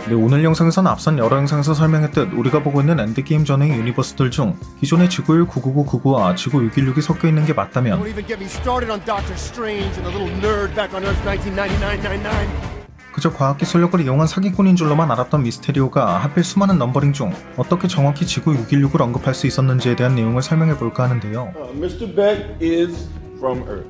네, 오늘 영상에서는 앞선 여러 영상에서 설명했듯 우리가 보고 있는 엔드게임 전의 유니버스들 중 기존의 지구율 99999와 지구 616이 섞여 있는 게 맞다면 Don't even get me started on Doctor Strange and the little nerd back on Earth 1999. 그저 과학기술력을 이용한 사기꾼인 줄로만 알았던 미스테리오가 하필 수많은 넘버링 중 어떻게 정확히 지구 616을 언급할 수 있었는지에 대한 내용을 설명해볼까 하는데요. Mr. Beck is from Earth,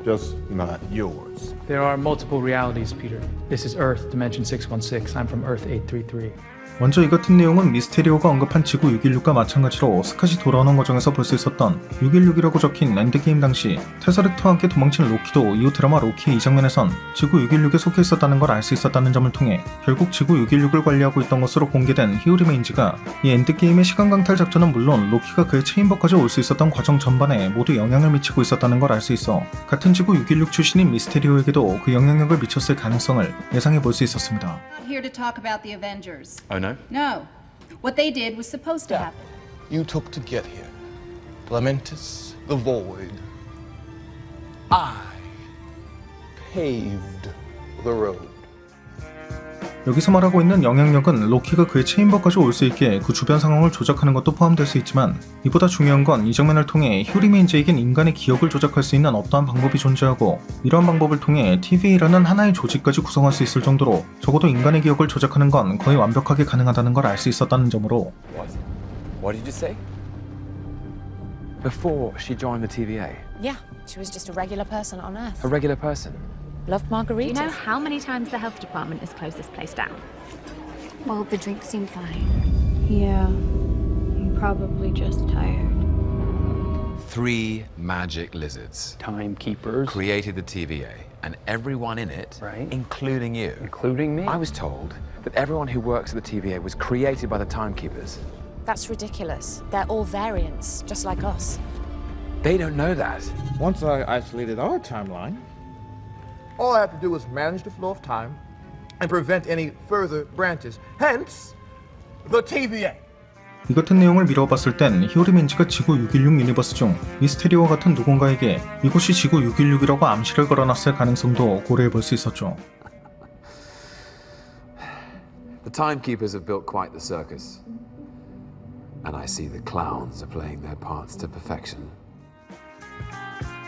just not yours. There are multiple realities, Peter. This is Earth, Dimension 616. I'm from Earth 833. 먼저 이 같은 내용은 미스테리오가 언급한 지구 616과 마찬가지로 스캇이 돌아오는 과정에서 볼 수 있었던 616이라고 적힌 엔드게임 당시 테사렉트와 함께 도망친 로키도 이후 드라마 로키의 이 장면에선 지구 616에 속해 있었다는 걸 알 수 있었다는 점을 통해 결국 지구 616을 관리하고 있던 것으로 공개된 히어리메인즈가 이 엔드게임의 시간 강탈 작전은 물론 로키가 그의 체인버까지 올 수 있었던 과정 전반에 모두 영향을 미치고 있었다는 걸 알 수 있어 같은 지구 616 출신인 미스테리오에게도 그 영향력을 미쳤을 가능성을 예상해 볼 수 있었습니다. Here to talk about the Avengers. Oh no? No. What they did was supposed to happen. You took to get here. Lamentus, the void. I paved the road. 여기서 말하고 있는 영향력은 로키가 그의 체인버까지 올 수 있게 그 주변 상황을 조작하는 것도 포함될 수 있지만 이보다 중요한 건 이 장면을 통해 휴리메인즈에겐 인간의 기억을 조작할 수 있는 어떠한 방법이 존재하고 이러한 방법을 통해 TVA라는 하나의 조직까지 구성할 수 있을 정도로 적어도 인간의 기억을 조작하는 건 거의 완벽하게 가능하다는 걸 알 수 있었다는 점으로 What did you say? Before she joined the TVA? Yeah, she was just a regular person on Earth. A regular person? Loved Do margaritas. you know how many times the health department has closed this place down? Well, the drinks seem fine. Yeah, I'm probably just tired. 3 magic lizards Timekeepers, created the TVA, and everyone in it, Right. including you. including me. I was told that everyone who works at the TVA was created by the Timekeepers. That's ridiculous. They're all variants, just like us. They don't know that. Once I isolated our timeline, all I have to do is manage the flow of time and prevent any further branches. Hence, the TVA. 이 같은 내용을 미뤄봤을 땐 히어리메인즈가 지구 616 유니버스 중 미스테리오와 같은 누군가에게 이곳이 지구 616이라고 암시를 걸어놨을 가능성도 고려해볼 수 있었죠. The Timekeepers have built quite the circus. And I see the clowns are playing their parts to perfection.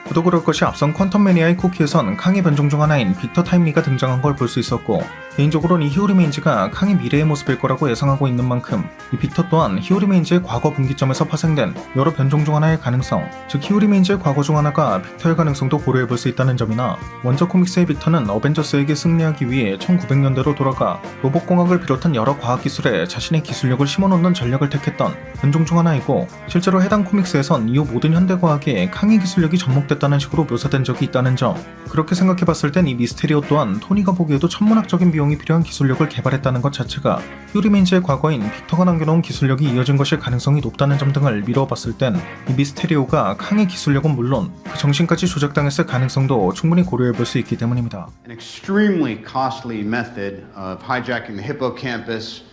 그도 그럴 것이 앞선 퀀텀 매니아의 쿠키에선 캉의 변종 중 하나인 빅터 타임리가 등장한 걸 볼 수 있었고 개인적으로는 이 히어리메인즈가 캉의 미래의 모습일 거라고 예상하고 있는 만큼 이 빅터 또한 히어리메인즈의 과거 분기점에서 파생된 여러 변종 중 하나의 가능성, 즉 히어리메인즈의 과거 중 하나가 빅터의 가능성도 고려해볼 수 있다는 점이나 원작 코믹스의 빅터는 어벤져스에게 승리하기 위해 1900년대로 돌아가 로봇공학을 비롯한 여러 과학기술에 자신의 기술력을 심어놓는 전략을 택했던 변종 중 하나이고 실제로 해당 코믹스에선 이후 모든 현대과학에 캉의 기술력이 접목됐다는 식으로 묘사된 적이 있다는 점, 그렇게 생각해봤을 땐 이 미스테리오 또한 토니가 보기에도 천문학적인 비용이 필요한 기술력을 개발했다는 것 자체가 휴리메인즈의 과거인 빅터가 남겨놓은 기술력이 이어진 것일 가능성이 높다는 점 등을 미뤄봤을 땐 이 미스테리오가 캉의 기술력은 물론 그 정신까지 조작당했을 가능성도 충분히 고려해볼 수 있기 때문입니다. An extremely costly method of hijacking the hippocampus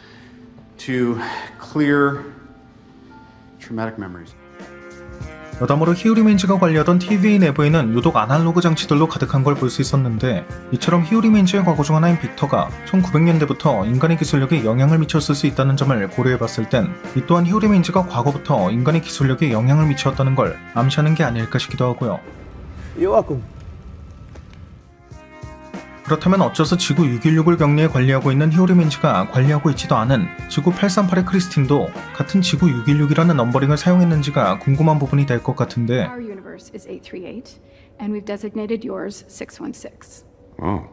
to clear traumatic memories. 여담으로 히어리메인즈가 관리하던 TVA 내부에는 유독 아날로그 장치들로 가득한 걸 볼 수 있었는데 이처럼 히어리메인즈의 과거 중 하나인 빅터가 1900년대부터 인간의 기술력에 영향을 미쳤을 수 있다는 점을 고려해봤을 땐 이 또한 히어리메인즈가 과거부터 인간의 기술력에 영향을 미쳤다는 걸 암시하는 게 아닐까 싶기도 하고요. You're welcome. 그렇다면 어째서 지구 616을 격리해 관리하고 있는 히어리메인즈가 관리하고 있지도 않은 지구 838의 크리스틴도 같은 지구 616이라는 넘버링을 사용했는지가 궁금한 부분이 될 것 같은데 Our universe is 838, and we've designated yours 616. Oh,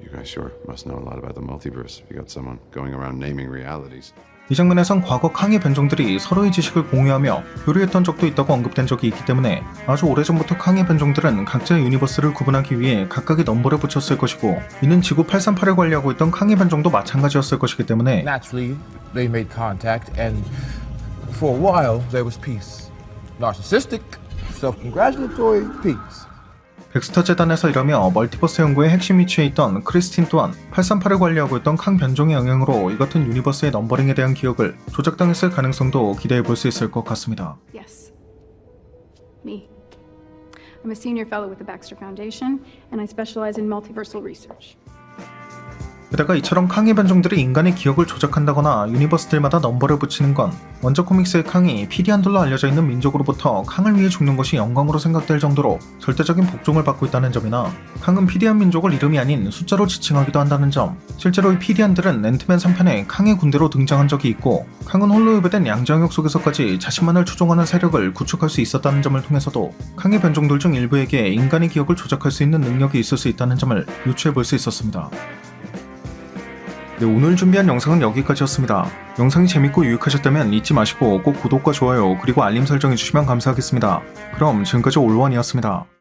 you guys sure must know a lot about the multiverse. You got someone going around naming realities. 이 장면에선 과거 캉의 변종들이 서로의 지식을 공유하며 교류했던 적도 있다고 언급된 적이 있기 때문에 아주 오래전부터 캉의 변종들은 각자의 유니버스를 구분하기 위해 각각의 넘버를 붙였을 것이고 이는 지구 838을 관리하고 있던 캉의 변종도 마찬가지였을 것이기 때문에 Naturally, they made contact, and for a while there was peace. Narcissistic, self-congratulatory peace. 백스터 재단에서 일하며 멀티버스 연구의 핵심 위치에 있던 크리스틴 또한 838을 관리하고 있던 캉 변종의 영향으로 이 같은 유니버스의 넘버링에 대한 기억을 조작당했을 가능성도 기대해볼 수 있을 것 같습니다. Yes. Me. I'm a senior fellow with the Baxter Foundation, and I specialize in multiversal research. 게다가 이처럼 캉의 변종들이 인간의 기억을 조작한다거나 유니버스들마다 넘버를 붙이는 건 원작 코믹스의 캉이 피디안들로 알려져 있는 민족으로부터 캉을 위해 죽는 것이 영광으로 생각될 정도로 절대적인 복종을 받고 있다는 점이나 캉은 피디안 민족을 이름이 아닌 숫자로 지칭하기도 한다는 점, 실제로 이 피디안들은 앤트맨 3편에 캉의 군대로 등장한 적이 있고 캉은 홀로 유배된 양장역 속에서까지 자신만을 추종하는 세력을 구축할 수 있었다는 점을 통해서도 캉의 변종들 중 일부에게 인간의 기억을 조작할 수 있는 능력이 있을 수 있다는 점을 유추해볼 수 있었습니다. 네, 오늘 준비한 영상은 여기까지였습니다. 영상이 재밌고 유익하셨다면 잊지 마시고 꼭 구독과 좋아요 그리고 알림 설정해주시면 감사하겠습니다. 그럼 지금까지 올원이었습니다.